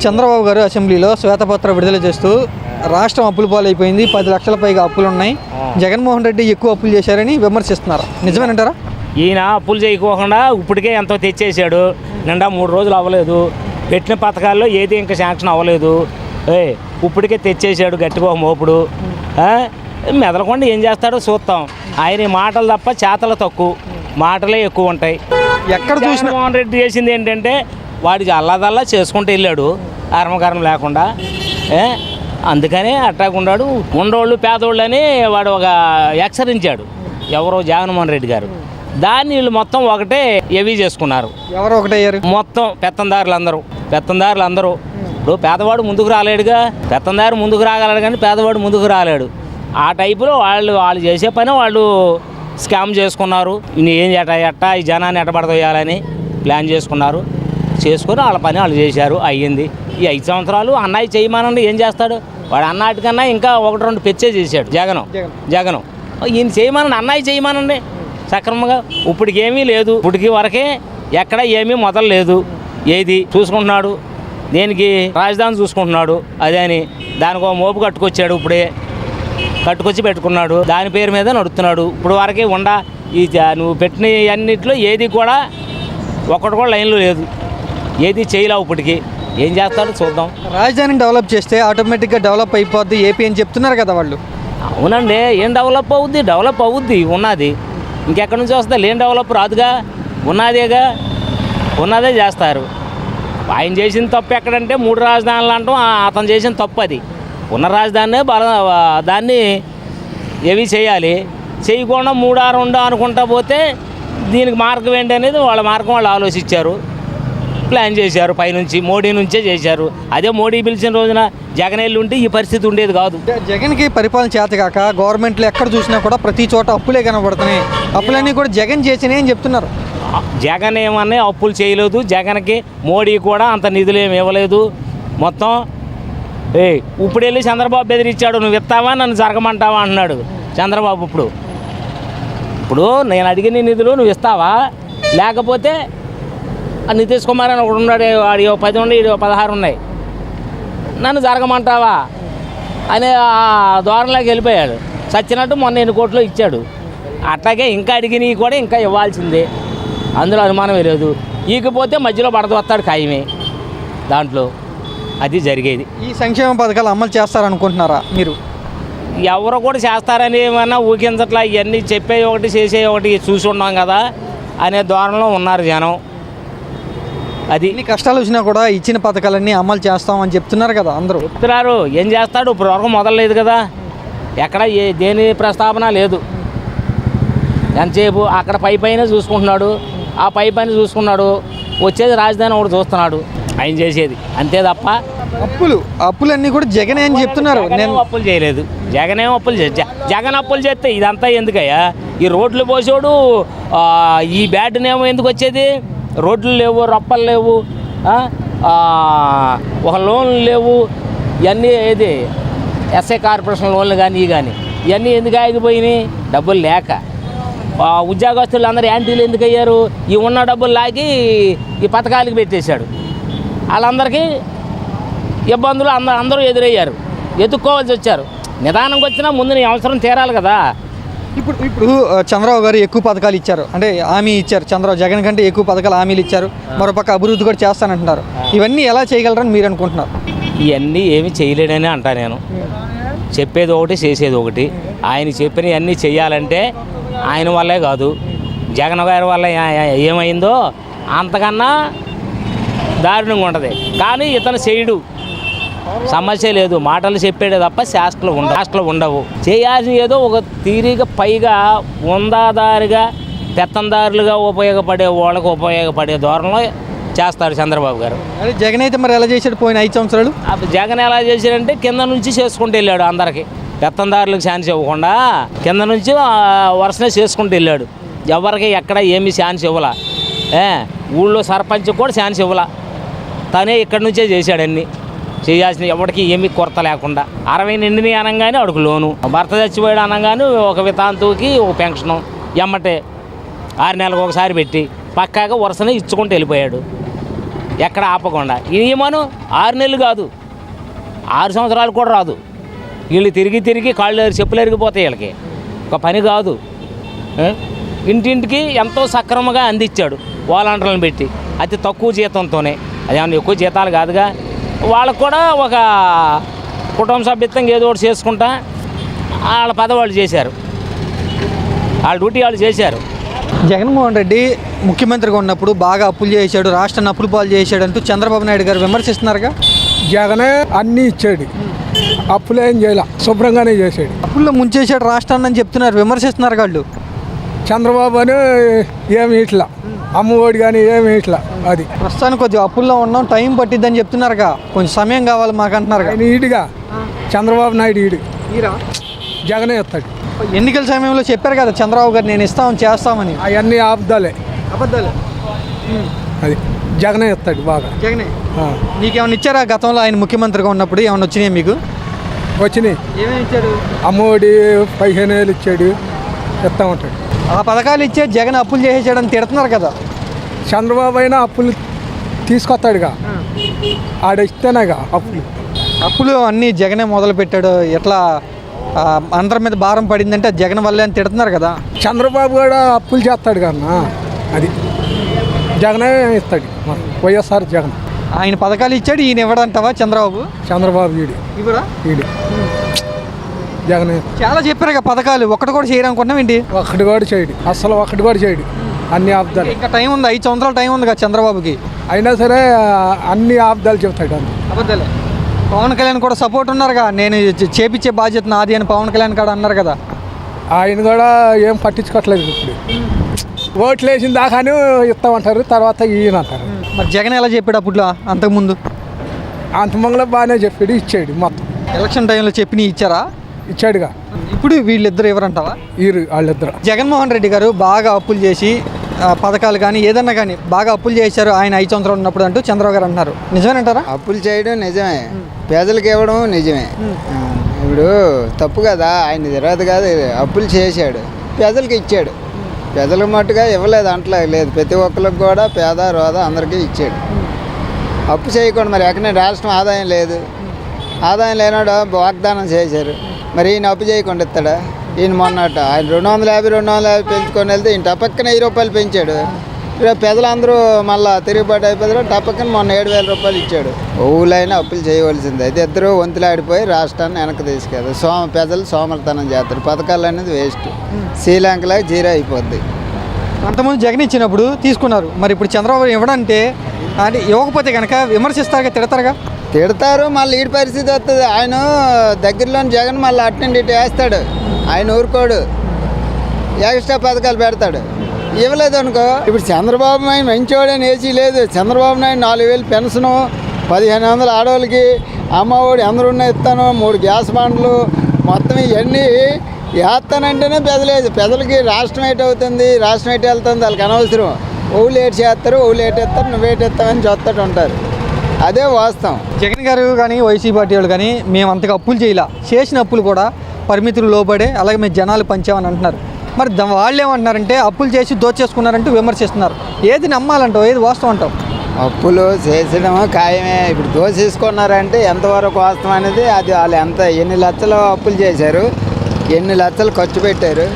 చంద్రబాబు గారు అసెంబ్లీలో శ్వేతపత్ర విడుదల చేస్తూ రాష్ట్రం అప్పుల పాలైపోయింది, 10 లక్షల పైగా అప్పులు ఉన్నాయి, జగన్మోహన్ రెడ్డి ఎక్కువ అప్పులు చేశారని విమర్శిస్తున్నారు. నిజమేనంటారా? ఈయన అప్పులు చేయకోకుండా ఇప్పటికే ఎంతో తెచ్చేసాడు. నిండా 3 రోజులు అవ్వలేదు. పెట్టిన పథకాల్లో ఏది ఇంకా శాంక్షన్ అవ్వలేదు. ఇప్పటికే తెచ్చేసాడు గట్టిగా మోపుడు. మెదలకుండా ఏం చేస్తాడో చూస్తాం. ఆయన మాటలు తప్ప చేతలు తక్కువ, మాటలే ఎక్కువ ఉంటాయి. ఎక్కడ చూసినా జగన్మోహన్ రెడ్డి చేసింది ఏంటంటే వాడికి అల్లాదల్లా చేసుకుంటూ వెళ్ళాడు అర్మకారం లేకుండా. అందుకనే అట్టాకున్నాడు. ఉండోళ్ళు పేదోళ్ళు అని వాడు ఒక హెచ్చరించాడు ఎవరో జగన్మోహన్ రెడ్డి గారు. దాన్ని వీళ్ళు మొత్తం ఒకటే హెవీ చేసుకున్నారు. ఎవరు ఒకటయ్యారు? మొత్తం పెత్తందారులు అందరూ. ఇప్పుడు పేదవాడు ముందుకు రాలేడుగా. పెత్తందారు ముందుకు రాగలడు కానీ పేదవాడు ముందుకు రాలేడు. ఆ టైపులో వాళ్ళు చేసే పని వాళ్ళు స్కామ్ చేసుకున్నారు. ఏం ఎట్టా ఈ జనాన్ని ఎట్టబడతోయాలని ప్లాన్ చేసుకున్నారు. చేసుకొని వాళ్ళ పని వాళ్ళు చేశారు. అయ్యింది. ఈ 5 సంవత్సరాలు అన్నయ్య చేయమనండి ఏం చేస్తాడు వాడు? అన్నాటికన్నా ఇంకా 1-2 పెచ్చే చేశాడు జగను. ఈయన చేయమనండి, అన్నయ్య చేయమనండి సక్రమంగా. ఇప్పటికి ఏమీ లేదు. ఇప్పటికి వరకే ఎక్కడ ఏమీ మొదలు లేదు. ఏది చూసుకుంటున్నాడు, దేనికి రాజధాని చూసుకుంటున్నాడు. అదే అని దానికి ఒక మోపు కట్టుకొచ్చాడు. ఇప్పుడే కట్టుకొచ్చి పెట్టుకున్నాడు. దాని పేరు మీద నడుస్తున్నాడు. ఇప్పుడు వరకే ఈ నువ్వు పెట్టిన అన్నిట్లో ఏది కూడా ఒక్కటి కూడా లైన్లో లేదు. ఏది చేయలేవు. ఇప్పటికి ఏం చేస్తాడో చూద్దాం. రాజధానిని డెవలప్ చేస్తే ఆటోమేటిక్గా డెవలప్ అయిపోద్ది ఏపీ అని చెప్తున్నారు కదా వాళ్ళు. అవునండి. ఏం డెవలప్ అవుద్ది ఉన్నది. ఇంకెక్కడి నుంచి వస్తుంది? ఏం డెవలప్ రాదుగా. ఉన్నదే చేస్తారు. ఆయన చేసిన తప్పు ఎక్కడంటే 3 రాజధానులు అంటాం. అతను చేసిన తప్పు అది. ఉన్న రాజధానినే దాన్ని ఏవి చేయాలి. చేయకుండా 3-2 అనుకుంటా పోతే దీనికి మార్గం ఏంటి అనేది వాళ్ళ మార్గం వాళ్ళు ఆలోచించారు, ప్లాన్ చేశారు. పైనుంచి మోడీ నుంచే చేశారు. అదే మోడీ పిలిచిన రోజున జగన్ వెళ్ళి ఉంటే ఈ పరిస్థితి ఉండేది కాదు. జగన్కి పరిపాలన చేతకాక గవర్నమెంట్లో ఎక్కడ చూసినా కూడా ప్రతి చోట అప్పులే కనబడుతున్నాయి. అప్పులన్నీ కూడా జగన్ చేసినాయి అని చెప్తున్నారు. జగన్ ఏమన్నా అప్పులు చేయలేదు. జగన్కి మోడీ కూడా అంత నిధులు ఏమి ఇవ్వలేదు. మొత్తం ఇప్పుడు వెళ్ళి చంద్రబాబు బెదిరించాడు, నువ్వు ఇస్తావా నన్ను జరగమంటావా అంటున్నాడు చంద్రబాబు. ఇప్పుడు నేను అడిగిన నిధులు నువ్వు ఇస్తావా, లేకపోతే నితీష్ కుమార్ అని ఒకడు ఉన్నాడు, వాడి 10 ఉన్నాయి, 16 ఉన్నాయి, నన్ను జరగమంటావా అనే ధోరణిలోకి వెళ్ళిపోయాడు. చచ్చినట్టు మొన్న 8 కోట్లు ఇచ్చాడు. అట్లాగే ఇంకా అడిగినవి కూడా ఇంకా ఇవ్వాల్సిందే, అందులో అనుమానమే లేదు. ఈకపోతే మధ్యలో వస్తాడు ఖాయమే దాంట్లో. అది జరిగేది. ఈ సంక్షేమ పథకాలు అమలు చేస్తారనుకుంటున్నారా మీరు? ఎవరు కూడా చేస్తారని ఏమన్నా ఊకించట్లా. ఇవన్నీ చెప్పే ఒకటి చేసే ఒకటి చూసి ఉన్నాం కదా అనే ధోరణిలో ఉన్నారు జనం. అది ఇన్ని కష్టాలు వచ్చినా కూడా ఇచ్చిన పథకాలన్నీ అమలు చేస్తామని చెప్తున్నారు కదా అందరూ. చెప్తున్నారు. ఏం చేస్తాడు? ఇప్పుడు వరకు మొదలలేదు కదా. ఎక్కడ దేని ప్రస్తావన లేదు. ఎంతసేపు అక్కడ పైన చూసుకుంటున్నాడు, ఆ పైన చూసుకున్నాడు. వచ్చేది రాజధాని ఒకటి చూస్తున్నాడు ఆయన చేసేది, అంతే తప్ప అప్పులన్నీ కూడా జగనే అని చెప్తున్నారు. నేను అప్పులు చేయలేదు. జగన్ అప్పులు చేస్తే ఇదంతా ఎందుకయ్యా? ఈ రోడ్లు పోసాడు, ఈ బ్యాడ్నేమో ఎందుకు వచ్చేది? రోడ్లు లేవు, రప్పలు లేవు, ఒక లోన్లు లేవు. ఇవన్నీ ఏది ఎస్ఐ కార్పొరేషన్ లోన్లు కానీ ఇవన్నీ ఎందుకు ఆగిపోయినాయి? డబ్బులు లేక. ఉద్యోగస్తులు అందరూ యాంటీలు ఎందుకు అయ్యారు? ఈ ఉన్న డబ్బులు లాగి ఈ పథకాలకి పెట్టేశాడు. వాళ్ళందరికీ ఇబ్బందులు అందరూ ఎదురయ్యారు, ఎదుర్కోవాల్సి వచ్చారు. నిదానంగా వచ్చినా ముందు నీ అవసరం తీరాలి కదా. ఇప్పుడు చంద్రబాబు గారు ఎక్కువ పథకాలు ఇచ్చారు, అంటే హామీ ఇచ్చారు. జగన్ కంటే ఎక్కువ పథకాలు హామీలు ఇచ్చారు. మరోపక్క అభివృద్ధి కూడా చేస్తానంటున్నారు. ఇవన్నీ ఎలా చేయగలరని మీరు అనుకుంటున్నారు? ఇవన్నీ ఏమి చేయలేడని అంటా నేను. చెప్పేది ఒకటి, చేసేది ఒకటి. ఆయన చెప్పినవి అన్నీ చేయాలంటే ఆయన వల్లే కాదు, జగన్ గారి వల్ల ఏమైందో అంతకన్నా దారుణంగా ఉంటుంది. కానీ ఇతను చేయడు, సమస్య లేదు. మాటలు చెప్పేదే తప్ప శాస్త్రాలు ఉండవు. చేయాల్సిన ఏదో ఒక తీరిగా పైగా ఉందాదారిగా పెత్తందారులుగా ఉపయోగపడే వాళ్ళకు ఉపయోగపడే ధోరణిలో చేస్తాడు చంద్రబాబు గారు. అదే జగన్ అయితే మరి ఎలా చేశాడు పోయిన 5 సంవత్సరాలు? జగన్ ఎలా చేశాడంటే కింద నుంచి చేసుకుంటూ వెళ్ళాడు. అందరికీ పెత్తందారులకు ఛాన్స్ ఇవ్వకుండా కింద నుంచి వరుసనే చేసుకుంటూ వెళ్ళాడు. ఎవరికి ఎక్కడ ఏమీ ఛాన్స్ ఇవ్వాల. ఊళ్ళో సర్పంచ్ కూడా ఛాన్స్ ఇవ్వాల. తనే ఇక్కడి నుంచే చేశాడన్నీ. చేయాల్సిన ఎవరికి ఏమీ కొరత లేకుండా. 60 నిండిని అనగానే అడుగు లోను, భర్త చచ్చిపోయాడు అనగానే ఒక వితాంతుకి ఒక పెన్షను ఎమ్మటే 6 నెలలకు ఒకసారి పెట్టి పక్కాగా వరుసనే ఇచ్చుకుంటూ వెళ్ళిపోయాడు. ఎక్కడ ఆపకుండా ఈ నియమను 6 నెలలు కాదు 6 సంవత్సరాలు కూడా రాదు. వీళ్ళు తిరిగి కాళ్ళు చెప్పులు ఎరిగిపోతాయి. వీళ్ళకి ఒక పని కాదు. ఇంటింటికి ఎంతో సక్రమంగా అందించాడు వాలంటీర్లను పెట్టి, అతి తక్కువ జీతంతోనే. అదేమన్నా ఎక్కువ జీతాలు కాదుగా. వాళ్ళకు కూడా ఒక కుటుంబ సభ్యత్వంగా ఏదో ఒకటి చేసుకుంటా వాళ్ళ పదవాళ్ళు చేశారు, వాళ్ళ డ్యూటీ వాళ్ళు చేశారు. జగన్మోహన్ రెడ్డి ముఖ్యమంత్రిగా ఉన్నప్పుడు బాగా అప్పులు చేశాడు, రాష్ట్రాన్ని అప్పులు పాలు చేశాడు అంటూ చంద్రబాబు నాయుడు గారు విమర్శిస్తున్నారుగా. జగనే అన్నీ ఇచ్చాడు, అప్పులేం చేయాల, శుభ్రంగానే చేశాడు. అప్పుల్లో ముంచేశాడు రాష్ట్రాన్ని అని చెప్తున్నారు, విమర్శిస్తున్నారు వాళ్ళు. చంద్రబాబు అని ఏమి ఇట్లా, అమ్మఒడి కానీ ఏమి ఇట్లా. అది ప్రస్తుతానికి కొద్దిగా అప్పుల్లో ఉన్నాం, టైం పట్టిద్దని చెప్తున్నారుగా, కొంచెం సమయం కావాలి మాకు అంటున్నారు. ఆయన ఈడుగా చంద్రబాబు నాయుడు ఈడు, జగనే ఇస్తాడు. ఎన్నికల సమయంలో చెప్పారు కదా చంద్రబాబు గారు, నేను చేస్తామని. అవన్నీ ఆపుదాలే, అబద్ధాలు. అది జగనే ఇస్తాడు బాగా. జగనే నీకేమన్నా ఇచ్చారా గతంలో ఆయన ముఖ్యమంత్రిగా ఉన్నప్పుడు? ఏమన్నా వచ్చినాయి మీకు? వచ్చినాయి. ఏమేమి ఇచ్చాడు? అమ్మఒడి 15,000 ఇచ్చాడు, ఇస్తా ఉంటాడు. ఆ పథకాలు ఇచ్చే జగన్ అప్పులు చేసేసాడని తిడుతున్నారు కదా. చంద్రబాబు అయినా అప్పులు తీసుకొస్తాడుగా, ఆడ ఇస్తేనేగా అప్పులు అన్నీ జగనే మొదలు పెట్టాడు. ఎట్లా అందరి మీద భారం పడిందంటే జగన్ వల్లే అని తిడుతున్నారు కదా. చంద్రబాబు కూడా అప్పులు చేస్తాడు కన్నా, అది జగనే ఇస్తాడు. వైఎస్ఆర్ జగన్ ఆయన పథకాలు ఇచ్చాడు, ఈయన ఇవ్వడంటావా చంద్రబాబు ఈడు జగనే చాలా చెప్పారు కదా పథకాలు, ఒక్కటి కూడా చేయరనుకున్నాం ఏంటి? ఒక్కటి కూడా చేయడు, అసలు ఒక్కటి కూడా చేయడు. అన్ని ఆపుదాలు. ఇంకా టైం ఉంది, 5 సంవత్సరాల టైం ఉంది కదా చంద్రబాబుకి. అయినా సరే అన్ని ఆపుదాలు చెబుతాడు. అబద్ధాలే. పవన్ కళ్యాణ్ కూడా సపోర్ట్ ఉన్నారుగా, నేను చేపించే బాధ్యత నాది అని పవన్ కళ్యాణ్ కూడా అన్నారు కదా. ఆయన కూడా ఏం పట్టించుకోవట్లేదు. ఇప్పుడు ఓట్లు వేసిన దాకానే ఇస్తామంటారు, తర్వాత ఈయన అంటారు. మరి జగన్ ఎలా చెప్పాడు అప్పుడు అంతకుముందు? అంతమంగళ బాగానే చెప్పాడు, ఇచ్చాడు. మొత్తం ఎలక్షన్ టైంలో చెప్పి ఇచ్చారా? ఇచ్చాడుగా. ఇప్పుడు వీళ్ళిద్దరు ఎవరంటావా? వాళ్ళిద్దరు. జగన్మోహన్ రెడ్డి గారు బాగా అప్పులు చేసి పథకాలు కానీ ఏదన్నా కానీ బాగా అప్పులు చేశారు ఆయన 5 సంవత్సరాలు ఉన్నప్పుడు అంటూ చంద్రబాబు గారు అన్నారు. నిజమేనంటారా? అప్పులు చేయడం నిజమే, పేదలకు ఇవ్వడం నిజమే. ఇప్పుడు తప్పు కదా, ఆయన తిరగదు కాదు, అప్పులు చేశాడు, పేదలకు ఇచ్చాడు. పేదలకు మట్టుగా ఇవ్వలేదు అంటలే లేదు, ప్రతి ఒక్కరికి కూడా పేద రోద అందరికీ ఇచ్చాడు. అప్పు చేయకుండా మరి ఎక్కడ రాష్ట్రం ఆదాయం లేదు, ఆదాయం లేనాడు వాగ్దానం చేశారు. మరి ఈయన అప్పు చేయకుండా ఇస్తాడా? ఈయన మొన్నట ఆయన 250 పెంచుకొని వెళ్తే ఈయన టపక్కన 1000 రూపాయలు పెంచాడు. పెదలందరూ మళ్ళీ తిరుగుబాటు అయిపోతారు, టపక్కన మొన్న 7,000 రూపాయలు ఇచ్చాడు. ఊళ్ళైనా అప్పులు చేయవలసింది. అయితే ఇద్దరు వంతులాడిపోయి రాష్ట్రాన్ని వెనక్కి తీసుకెళ్తారు. పెదలు సోమరితనం చేస్తారు, పథకాలు అనేది వేస్ట్, శ్రీలంకలాగా జీరో అయిపోద్ది. అంతకుముందు జగన్ ఇచ్చినప్పుడు తీసుకున్నారు, మరి ఇప్పుడు చంద్రబాబు ఇవ్వడంటే అంటే ఇవ్వకపోతే కనుక విమర్శిస్తారుగా, తిడతారుగా. తిడతారు, మళ్ళీ ఈ పరిస్థితి వస్తుంది. ఆయన దగ్గరలోని జగన్ మళ్ళీ అటు ఇటు వేస్తాడు, ఆయన ఊరుకోడు, ఎక్స్ట్రా పథకాలు పెడతాడు. ఇవ్వలేదు అనుకో, ఇప్పుడు చంద్రబాబు నాయుడు మంచివాడని ఏసీ లేదు. చంద్రబాబు నాయుడు 4,000 పెన్షను, 1,500 ఆడవాళ్ళకి, అమ్మఒడి అందరూ ఇస్తాను, 3 గ్యాస్ బండ్లు, మొత్తం ఇవన్నీ వేస్తానంటేనే పెదలేదు. పెదలకి రాష్ట్రం ఏటి అవుతుంది, రాష్ట్రం ఏటి వెళ్తుంది వాళ్ళకి అనవసరం. ఓళ్ళు ఏటి చేస్తారు, ఓళ్ళు ఏటి ఇస్తారు, నువ్వేటి ఇస్తామని చూస్తూ ఉంటారు. అదే వాస్తవం. జగన్ గారు కానీ వైసీపీ పార్టీ వాళ్ళు కానీ మేము అంతగా అప్పులు చేయలే, చేసిన అప్పులు కూడా పరిమితులు లోబడే అలాగే మేము జనాలు పంచామని అంటున్నారు. మరి వాళ్ళు ఏమంటున్నారంటే అప్పులు చేసి దోచేసుకున్నారంటూ విమర్శిస్తున్నారు. ఏది నమ్మాలంటావు, ఏది వాస్తవం అంటావు? అప్పులు చేసడం ఖాయమే. ఇప్పుడు దోసేసుకున్నారంటే ఎంతవరకు వాస్తవం అనేది అది వాళ్ళు ఎన్ని లక్షలు అప్పులు చేశారు, ఎన్ని లక్షలు ఖర్చు పెట్టారు,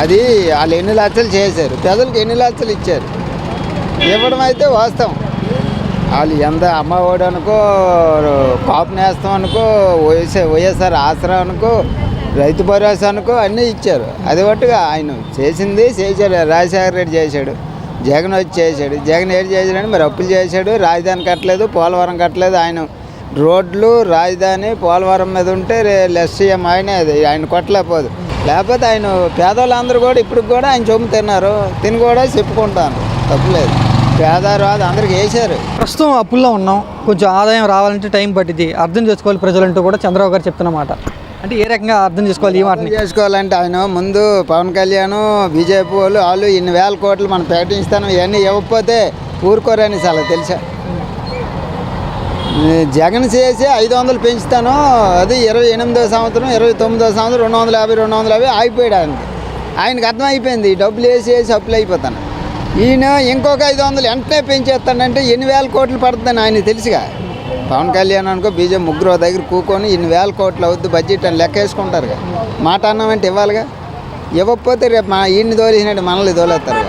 అది వాళ్ళు ఎన్ని లక్షలు చేశారు, ప్రజలకు ఎన్ని లక్షలు ఇచ్చారు, ఇవ్వడం అయితే వాస్తవం. వాళ్ళు ఎంత అమ్మఒడి అనుకో, కాపు నేస్తం అనుకో, వైఎస్ఆర్ ఆసరా అనుకో, రైతు భరోసా అనుకో అన్నీ ఇచ్చారు. అది బట్టుగా ఆయన చేసింది చేశాడు. రాజశేఖర రెడ్డి చేశాడు, జగన్ వచ్చి చేశాడు. జగన్ ఏడు చేశాడని మరి అప్పులు చేశాడు, రాజధాని కట్టలేదు, పోలవరం కట్టలేదు. ఆయన రోడ్లు రాజధాని పోలవరం మీద ఉంటే లెస్ సీఎం ఆయనే, అది ఆయన కొట్టలేకపోదు. లేకపోతే ఆయన పేదవాళ్ళందరూ కూడా ఇప్పుడు కూడా ఆయన చొమ్ము తిన్నారు, తిని కూడా చెప్పుకుంటాను, తప్పులేదు. పేదవారు అందరికి వేశారు. ప్రస్తుతం అప్పుల్లో ఉన్నాం, కొంచెం ఆదాయం రావాలంటే టైం పట్టింది, అర్థం చేసుకోవాలి ప్రజలంటూ కూడా చంద్రబాబు గారు చెప్తున్నమాట. అంటే ఏ రకంగా అర్థం చేసుకోవాలి ఈ మాటని? చేసుకోవాలంటే ఆయన ముందు పవన్ కళ్యాణ్, బీజేపీ వాళ్ళు ఇన్ని వేల కోట్లు మనం ప్రకటిస్తాను, ఇవన్నీ ఇవ్వకపోతే ఊరుకోరని చాలా తెలుసా. జగన్ చేసి 500 పెంచుతాను, అది 28వ సంవత్సరం 29వ సంవత్సరం 250 ఆగిపోయాడు. ఆయనకి అర్థం అయిపోయింది, డబ్బులు వేసి అప్పులు అయిపోతాను. ఈయన ఇంకొక 500 వెంటనే పెంచేస్తాడంటే ఎన్ని వేల కోట్లు పడుతుందని ఆయన తెలుసుగా. పవన్ కళ్యాణ్ అనుకో బీజేపీ ముగ్గురు దగ్గర కూకొని ఇన్ని వేల కోట్లు అవుద్ది బడ్జెట్ అని లెక్క వేసుకుంటారుగా. మాట అన్నామంటే ఇవ్వాలిగా. ఇవ్వకపోతే రేపు ఈయన్ని దోలేసినట్టు మనల్ని దోలేస్తారు.